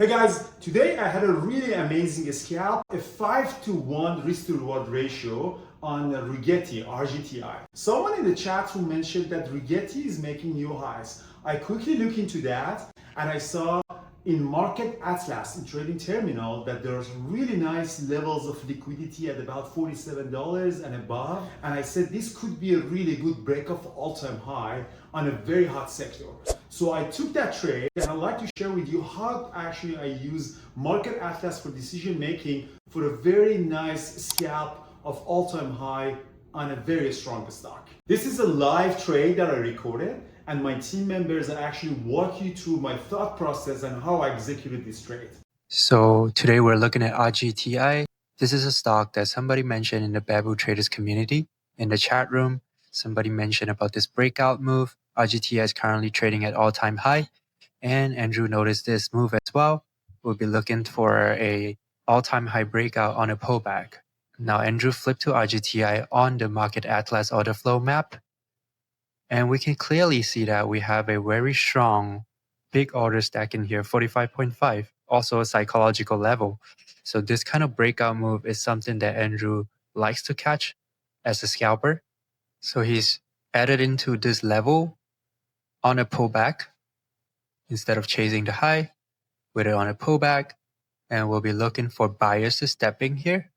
Hey guys, today I had a really amazing scalp, a 5-to-1 risk to reward ratio on Rigetti, RGTI. Someone in the chat room mentioned that Rigetti is making new highs. I quickly looked into that and I saw in Market Atlas, in Trading Terminal, that there's really nice levels of liquidity at about $47 and above. And I said this could be a really good break of all-time high on a very hot sector. So I took that trade and I'd like to share with you how actually I use Market Atlas for decision making for a very nice scalp of all-time high on a very strong stock. This is a live trade that I recorded and my team members are actually walk you through my thought process and how I executed this trade. So today we're looking at RGTI. This is a stock that somebody mentioned in the Babu Traders community. In the chat room, somebody mentioned about this breakout move. RGTI is currently trading at all-time high. And Andrew noticed this move as well. We'll be looking for a all-time high breakout on a pullback. Now Andrew flipped to RGTI on the Market Atlas order flow map. And we can clearly see that we have a very strong big order stack in here, 45.5, also a psychological level. So this kind of breakout move is something that Andrew likes to catch as a scalper. So he's added into this level on a pullback instead of chasing the high with it on a pullback. And we'll be looking for buyers to step in here.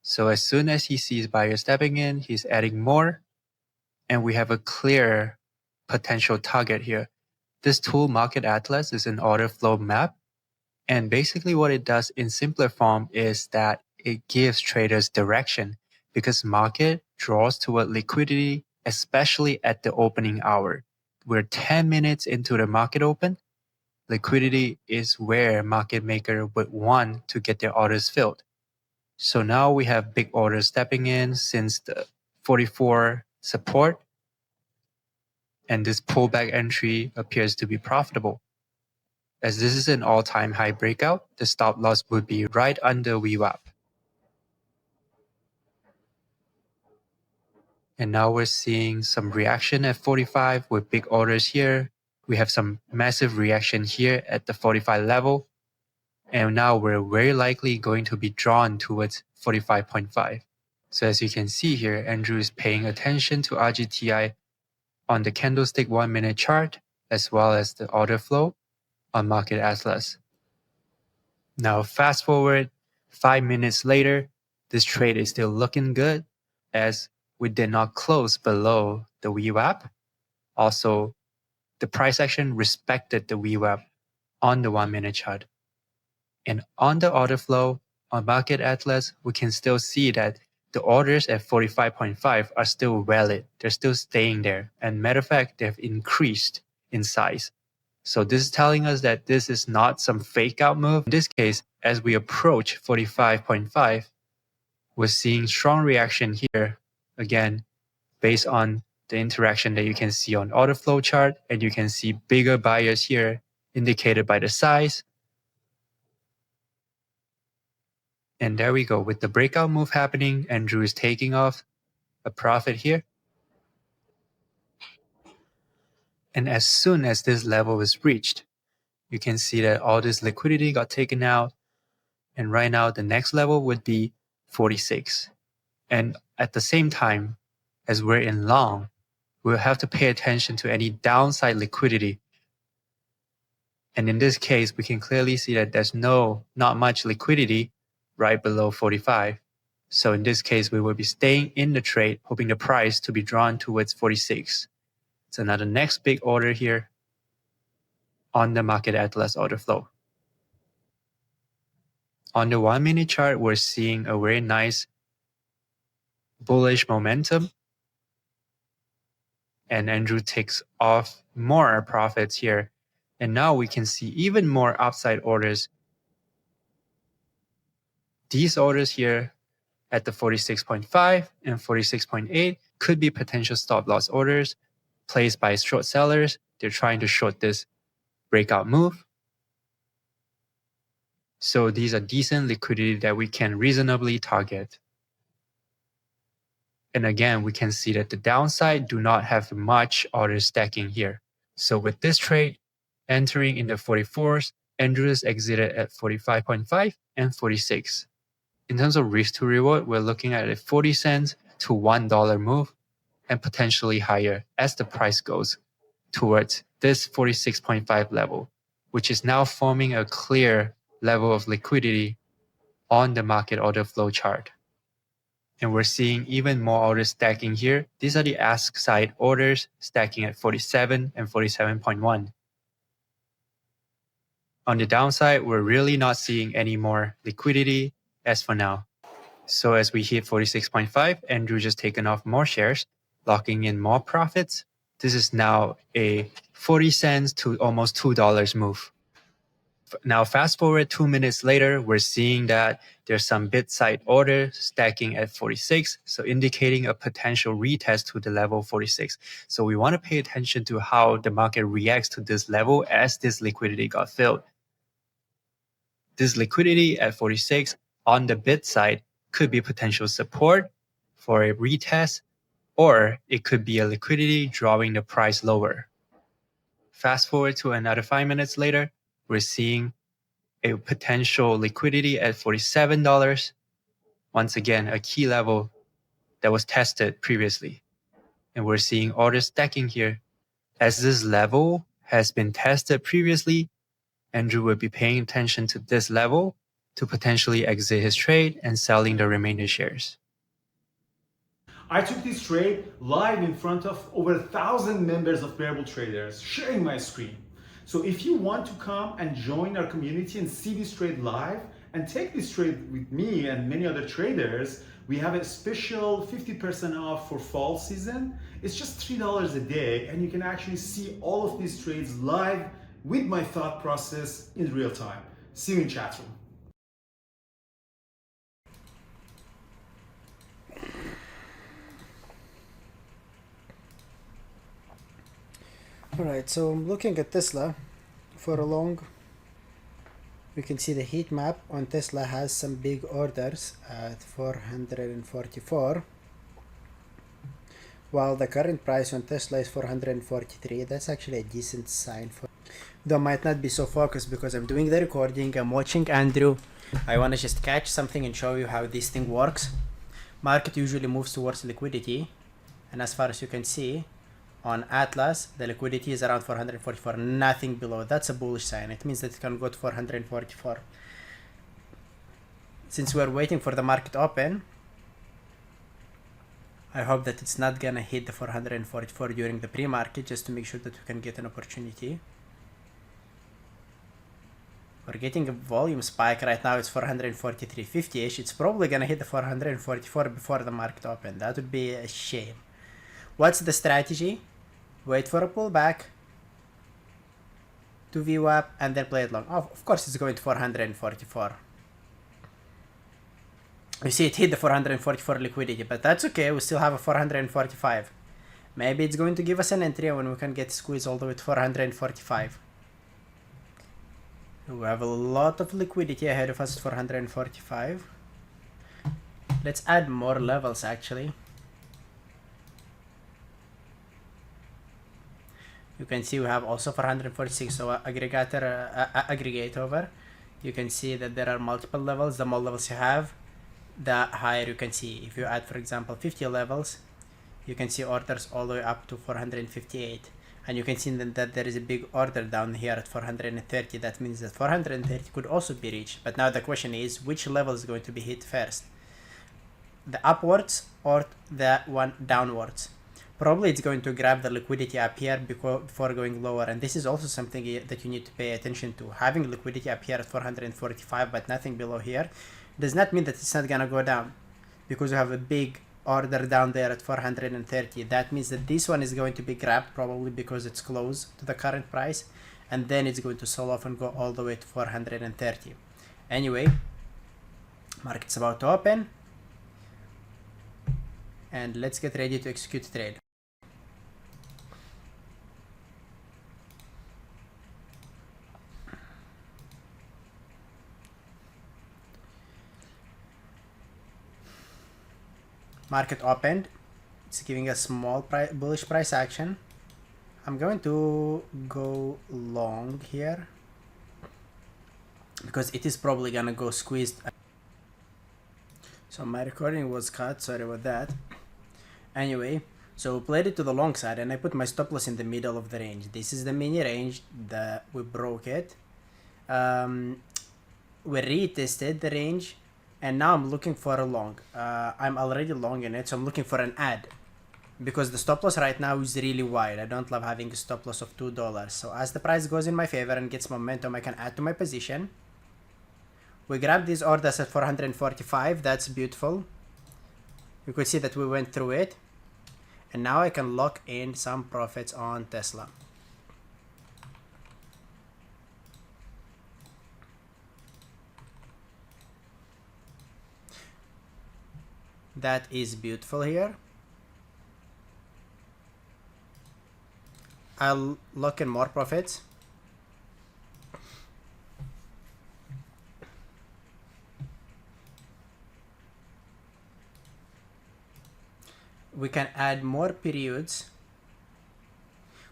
So as soon as he sees buyers stepping in, he's adding more. And we have a clear potential target here. This tool, Market Atlas, is an order flow map. And basically what it does in simpler form is that it gives traders direction because market draws toward liquidity, especially at the opening hour. We're 10 minutes into the market open. Liquidity is where market maker would want to get their orders filled. So now we have big orders stepping in since the 44 support. And this pullback entry appears to be profitable. As this is an all-time high breakout, the stop loss would be right under VWAP. And now we're seeing some reaction at 45 with big orders here. We have some massive reaction here at the 45 level. And now we're very likely going to be drawn towards 45.5. So as you can see here, Andrew is paying attention to RGTI on the candlestick 1-minute chart, as well as the order flow on Market Atlas. Now fast forward 5 minutes later, this trade is still looking good as we did not close below the VWAP. Also, the price action respected the VWAP on the 1-minute chart. And on the order flow on Market Atlas, we can still see that the orders at 45.5 are still valid. They're still staying there. And matter of fact, they've increased in size. So this is telling us that this is not some fake out move. In this case, as we approach 45.5, we're seeing strong reaction here. Again, based on the interaction that you can see on order flow chart, and you can see bigger buyers here indicated by the size. And there we go. With the breakout move happening, Andrew is taking off a profit here. And as soon as this level is reached, you can see that all this liquidity got taken out. And right now, the next level would be 46. And at the same time, as we're in long, we'll have to pay attention to any downside liquidity. And in this case, we can clearly see that there's not much liquidity right below 45. So in this case, we will be staying in the trade, hoping the price to be drawn towards 46. So now the next big order here on the Market Atlas order flow. On the 1-minute chart, we're seeing a very nice bullish momentum. And Andrew takes off more profits here. And now we can see even more upside orders. These orders here at the 46.5 and 46.8 could be potential stop loss orders placed by short sellers. They're trying to short this breakout move. So these are decent liquidity that we can reasonably target. And again, we can see that the downside do not have much order stacking here. So with this trade entering in the 44s, Andrews exited at 45.5 and 46. In terms of risk to reward, we're looking at a 40 cents to $1 move and potentially higher as the price goes towards this 46.5 level, which is now forming a clear level of liquidity on the market order flow chart. And we're seeing even more orders stacking here. These are the ask side orders stacking at 47 and 47.1. On the downside, we're really not seeing any more liquidity as for now. So as we hit 46.5, Andrew just taken off more shares, locking in more profits. This is now a 40 cents to almost $2 move. Now fast forward 2 minutes later, we're seeing that there's some bid side order stacking at 46, so indicating a potential retest to the level 46. So we want to pay attention to how the market reacts to this level as this liquidity got filled. This liquidity at 46 on the bid side could be potential support for a retest, or it could be a liquidity drawing the price lower. Fast forward to another 5 minutes later, we're seeing a potential liquidity at $47. Once again, a key level that was tested previously. And we're seeing orders stacking here. As this level has been tested previously, Andrew will be paying attention to this level to potentially exit his trade and selling the remaining shares. I took this trade live in front of over 1,000 members of Bearable Traders sharing my screen. So if you want to come and join our community and see this trade live and take this trade with me and many other traders, we have a special 50% off for fall season. It's just $3 a day and you can actually see all of these trades live with my thought process in real time. See you in chat room. Alright, so I'm looking at Tesla for a long. We can see the heat map on Tesla has some big orders at 444, while the current price on Tesla is 443. That's actually a decent sign for, though I might not be so focused because I'm doing the recording, I'm watching Andrew. I want to just catch something and show you how this thing works. Market usually moves towards liquidity, and as far as you can see on Atlas, the liquidity is around 444, nothing below. That's a bullish sign. It means that it can go to 444. Since we're waiting for the market open, I hope that it's not gonna hit the 444 during the pre-market, just to make sure that we can get an opportunity. We're getting a volume spike right now. It's 443.50ish. It's probably gonna hit the 444 before the market open. That would be a shame. What's the strategy? Wait for a pullback to VWAP and then play it long. Oh, of course it's going to 444. You see it hit the 444 liquidity, but that's okay. We still have a 445. Maybe it's going to give us an entry when we can get squeezed all the way to 445. We have a lot of liquidity ahead of us at 445. Let's add more levels actually. You can see we have also 446, so aggregate over. You can see that there are multiple levels. The more levels you have, the higher you can see. If you add, for example, 50 levels, you can see orders all the way up to 458. And you can see that there is a big order down here at 430. That means that 430 could also be reached. But now the question is, which level is going to be hit first? The upwards or the one downwards? Probably it's going to grab the liquidity up here before going lower, and this is also something that you need to pay attention to. Having liquidity up here at 445 but nothing below here does not mean that it's not gonna go down, because you have a big order down there at 430. That means that this one is going to be grabbed probably because it's close to the current price, and then it's going to sell off and go all the way to 430. Anyway, market's about to open, and let's get ready to execute the trade. Market opened. It's giving a small bullish price action. I'm going to go long here. because it is probably gonna go squeezed. So my recording was cut, sorry about that. Anyway, so we played it to the long side and I put my stop loss in the middle of the range. This is the mini range that we broke it. We retested the range and now I'm looking for a long. I'm already long in it, so I'm looking for an add because the stop loss right now is really wide. I don't love having a stop loss of $2. So as the price goes in my favor and gets momentum, I can add to my position. We grabbed these orders at 445. That's beautiful. You could see that we went through it. And now I can lock in some profits on Tesla. That is beautiful here. I'll lock in more profits. We can add more periods.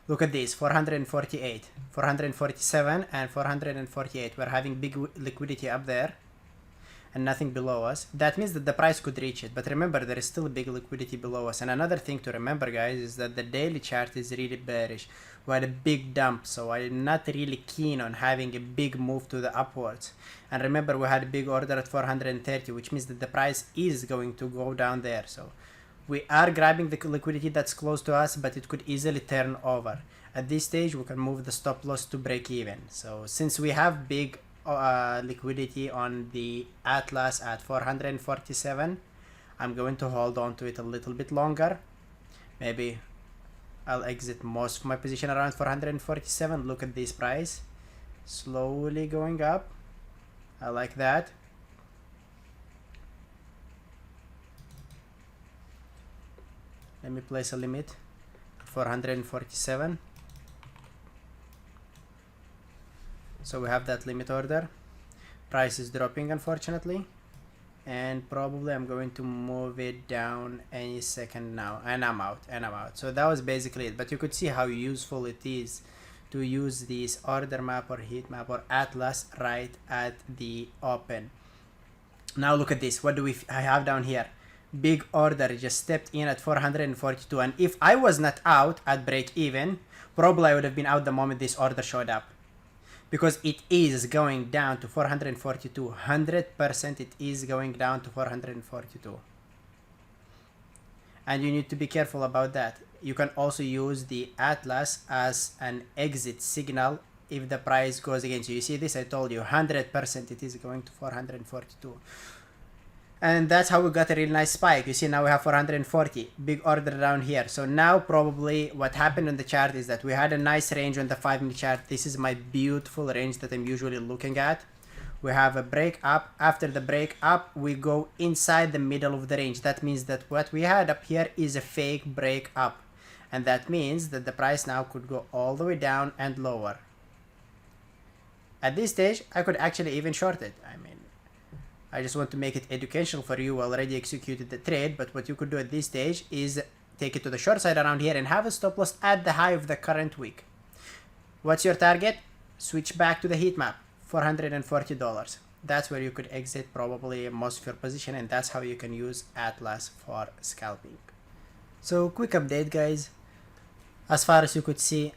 Look at this, 448, 447 and 448. We're having big liquidity up there and nothing below us. That means that the price could reach it, but remember there is still big liquidity below us. And another thing to remember, guys, is that the daily chart is really bearish. We had a big dump, so I'm not really keen on having a big move to the upwards. And remember, we had a big order at 430, which means that the price is going to go down there. So we are grabbing the liquidity that's close to us, but it could easily turn over. At this stage, we can move the stop loss to break even. So since we have big liquidity on the Atlas at 447, I'm going to hold on to it a little bit longer. Maybe I'll exit most of my position around 447. Look at this price, slowly going up. I like that. Let me place a limit, 447. So we have that limit order. Price is dropping, unfortunately, and probably I'm going to move it down any second now, and I'm out. So that was basically it, but you could see how useful it is to use this order map or heat map or Atlas right at the open. Now look at this. What do I have down here? Big order just stepped in at 442, and if I was not out at break even, probably I would have been out the moment this order showed up, because it is going down to 442. 100% it is going down to 442, and you need to be careful about that. You can also use the Atlas as an exit signal if the price goes against you. You see this? I told you 100% it is going to 442. And that's how we got a really nice spike. You see, now we have 440, big order down here. So now probably what happened on the chart is that we had a nice range on the 5-minute chart. This is my beautiful range that I'm usually looking at. We have a break up. After the break up, we go inside the middle of the range. That means that what we had up here is a fake break up. And that means that the price now could go all the way down and lower. At this stage, I could actually even short it. I mean, I just want to make it educational for you. Already executed the trade, but what you could do at this stage is take it to the short side around here and have a stop loss at the high of the current week. What's your target? Switch back to the heat map, $440. That's where you could exit probably most of your position, and that's how you can use Atlas for scalping. So quick update, guys. As far as you could see,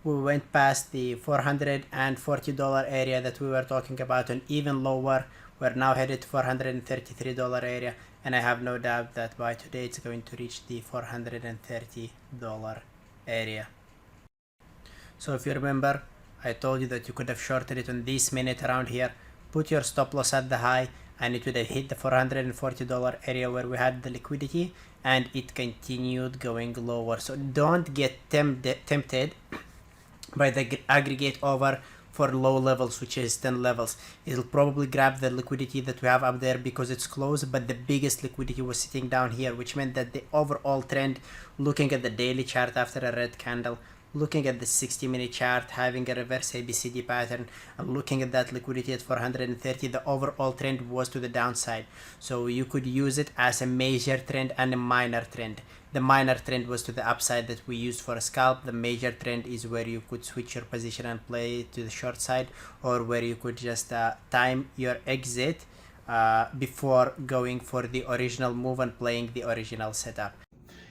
we went past the $440 area that we were talking about, and even lower. We're now headed to $433 area, and I have no doubt that by today it's going to reach the $430 area. So if you remember, I told you that you could have shorted it on this minute around here, put your stop loss at the high, and it would have hit the $440 area where we had the liquidity, and it continued going lower. So don't get tempted by the aggregate over for low levels, which is 10 levels. It'll probably grab the liquidity that we have up there because it's close, but the biggest liquidity was sitting down here, which meant that the overall trend, looking at the daily chart after a red candle, looking at the 60-minute chart having a reverse ABCD pattern, and looking at that liquidity at 430, the overall trend was to the downside. So you could use it as a major trend and a minor trend. The minor trend was to the upside that we used for a scalp. The major trend is where you could switch your position and play to the short side, or where you could just time your exit before going for the original move and playing the original setup.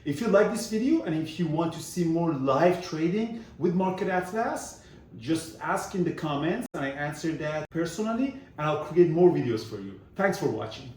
If you like this video and if you want to see more live trading with Market Atlas, just ask in the comments and I answer that personally, and I'll create more videos for you. Thanks for watching.